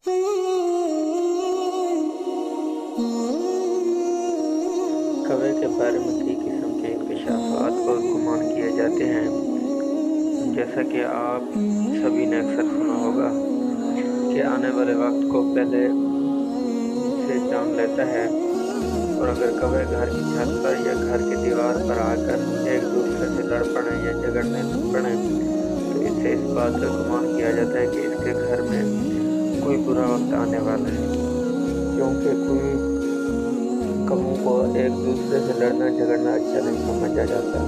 कौवे के बारे में कई किस्म के इंकशाफात और गुमान किए जाते हैं। जैसा कि आप सभी ने अक्सर सुना होगा कि आने वाले वक्त को पहले से जान लेता है, और अगर कौवे घर की छत पर या घर की दीवार पर आकर एक दूसरे से लड़ पड़े या झगड़ने पड़े तो इससे इस बात का गुमान किया जाता है कि इसके घर में कोई बुरा वक्त आने वाला है, क्योंकि कोई कौवों को एक दूसरे से लड़ना झगड़ना अच्छा नहीं समझा जाता।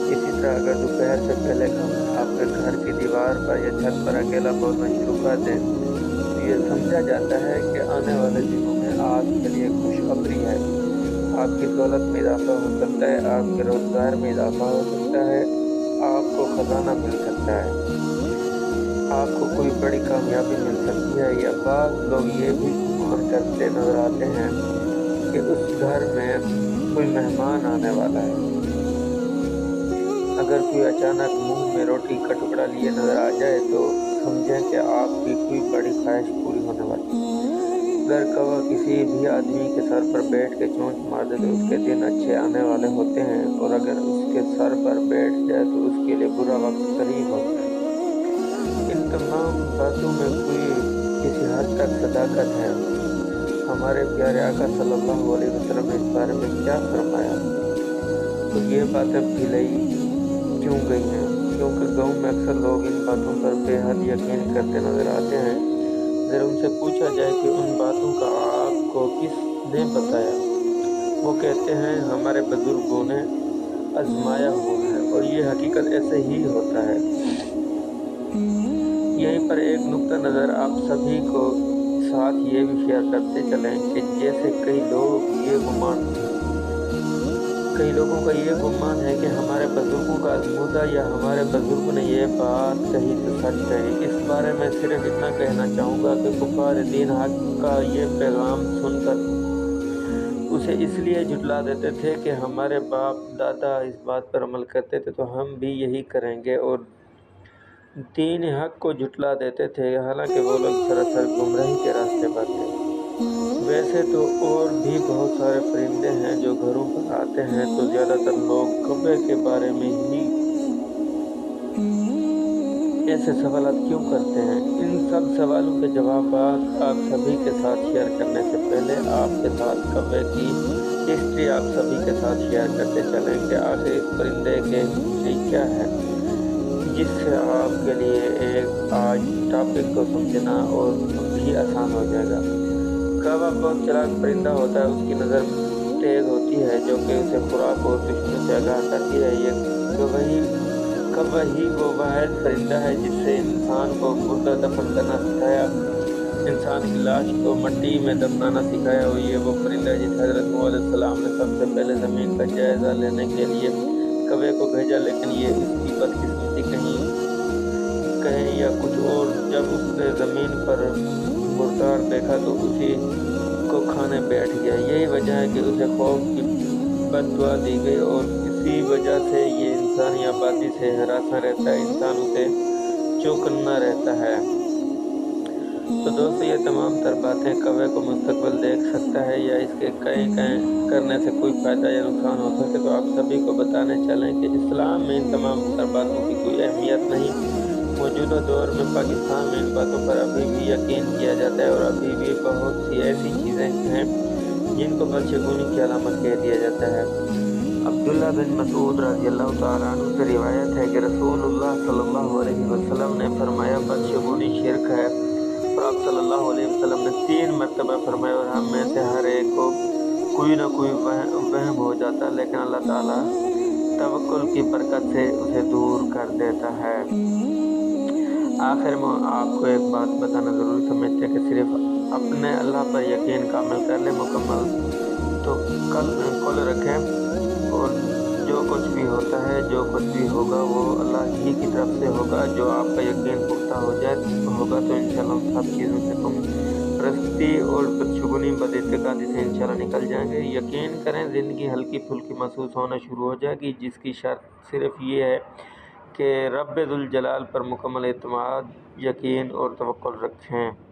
इसी तरह अगर दोपहर से पहले कौवा आपके घर की दीवार पर या छत पर अकेला बोलना शुरू कर दे तो ये समझा जाता है कि आने वाले दिनों में आपके लिए खुशखबरी है। आपकी दौलत में इजाफा हो सकता है, आपके रोजगार में इजाफा हो सकता है, आपको खजाना मिल सकता है, आपको कोई बड़ी कामयाबी मिल सकती है। या बाज़ लोग ये भी गुमान करते नजर आते हैं कि उस घर में कोई मेहमान आने वाला है। अगर कोई अचानक मुंह में रोटी का टुकड़ा लिए नजर आ जाए तो समझें कि आपकी कोई बड़ी ख्वाहिश पूरी होने वाली है। अगर कौवा किसी भी आदमी के सर पर बैठ के चोंच मार दे तो उसके दिन अच्छे आने वाले होते हैं, और अगर उसके सर पर बैठ जाए तो उसके लिए बुरा वक्त करीब होता है। इन तमाम बातों में कोई किसी हद तक सदाकत है। हमारे प्यारे आका सल्लल्लाहु अलैहि वसल्लम ने इस बारे में क्या फरमाया, तो ये बातें भुलाई क्यों गई हैं? क्योंकि गाँव में अक्सर लोग इन बातों पर बेहद यकीन करते नजर आते हैं। अगर उनसे पूछा जाए कि उन बातों का आपको किसने बताया, वो कहते हैं हमारे बुजुर्गों ने आजमाया हुआ है और ये हकीकत ऐसे ही होता है। यहीं पर एक नुक्ता नज़र आप सभी को साथ ये भी शेयर करते चलें कि जैसे कई लोगों का ये गुमान है कि हमारे बुजुर्गों का आजमूदा या हमारे बुजुर्गों ने ये बात कही तो सच कही। इस बारे में सिर्फ इतना कहना चाहूँगा कि कुफार दीन हक का ये पैगाम सुनकर उसे इसलिए झुठला देते थे कि हमारे बाप दादा इस बात पर अमल करते थे तो हम भी यही करेंगे, और दीन हक को झुठला देते थे, हालांकि वो लोग सरासर गुमराही के रास्ते पर थे। वैसे तो और भी बहुत सारे परिंदे हैं जो घरों पर आते हैं, तो ज़्यादातर लोग कौवे के बारे में ही ऐसे सवाल क्यों करते हैं? इन सब सवालों के जवाब आप सभी के साथ शेयर करने से पहले आपके साथ कौवे की हिस्ट्री आप सभी के साथ शेयर करते चलें कि आखिर इस परिंदे के हिस्ट्री क्या है, जिससे आपके लिए एक आज टॉपिक को समझना और भी आसान हो जाएगा। कौवा बहुत चालाक परिंदा होता है, उसकी नज़र तेज होती है जो कि उसे खुराक और दुश्मनों से आगाह करती है। ये कौवा ही वो वाहिद परिंदा है जिससे इंसान को मुर्दा दफन करना सिखाया, इंसान की लाश को मिट्टी में दफनाना सिखाया। और ये वो परिंदा है जिस हज़रत नूह अलैहिस्सलाम ने सबसे पहले ज़मीन का जायज़ा लेने के लिए कौवे को भेजा, लेकिन ये उसकी बदकिस्मती कहें या कुछ और, जब उसने ज़मीन पर मुर्दार देखा तो उसी को खाने बैठ गया। यही वजह है कि उसे खौफ की बद्दुआ दी गई, और इसी वजह से ये इंसानी आबादी से हरासा रहता है, इंसान उसे चौकन्ना रहता है। तो दोस्तों, ये तमाम तर बातें कौवे को मुस्तकबिल देख सकता है या इसके कहीं करने से कोई फ़ायदा या नुकसान हो सके, तो आप सभी को बताने चलें कि इस्लाम में इन तमाम तर बातों की कोई अहमियत नहीं। मौजूदा दौर में पाकिस्तान में इन बातों पर अभी भी यकीन किया जाता है, और अभी भी बहुत सी ऐसी चीज़ें हैं जिनको बदशगुनी की अलामत कह दिया जाता है। अब्दुल्ला बिन मसूद रज़ियल्लाहु तआला अन्हु से रिवायत है कि रसूलुल्लाह सल्लल्लाहु अलैहि वसल्लम ने फरमाया बदशगुनी शिर्क है, और आप सल्लल्लाहु अलैहि वसल्लम ने 3 मरतबा फरमाया, और हम में से हर एक को कोई ना कोई वहम हो जाता, लेकिन अल्लाह ताला तवक्कुल की बरकत से उसे दूर कर देता है। आखिर में आपको एक बात बताना ज़रूरी समझते हैं कि सिर्फ अपने अल्लाह पर यकीन कामिल कर ले, मुकम्मल तो कल रखें, और जो कुछ भी होता है, जो कुछ भी होगा वो अल्लाह ही की तरफ से होगा। जो आपका यकीन पुख्ता होगा तो इंशाल्लाह सब चीज़ों से तुम परस्ती और बदशगुनी बदइत्तेकादी से इंशाल्लाह निकल जाएंगे। यकीन करें, ज़िंदगी हल्की फुल्की महसूस होना शुरू हो जाएगी, जिसकी शर्त सिर्फ ये है कि रब्बे जुल जलाल पर मुकम्मल एतमाद, यकीन और तवक्कुल रखें।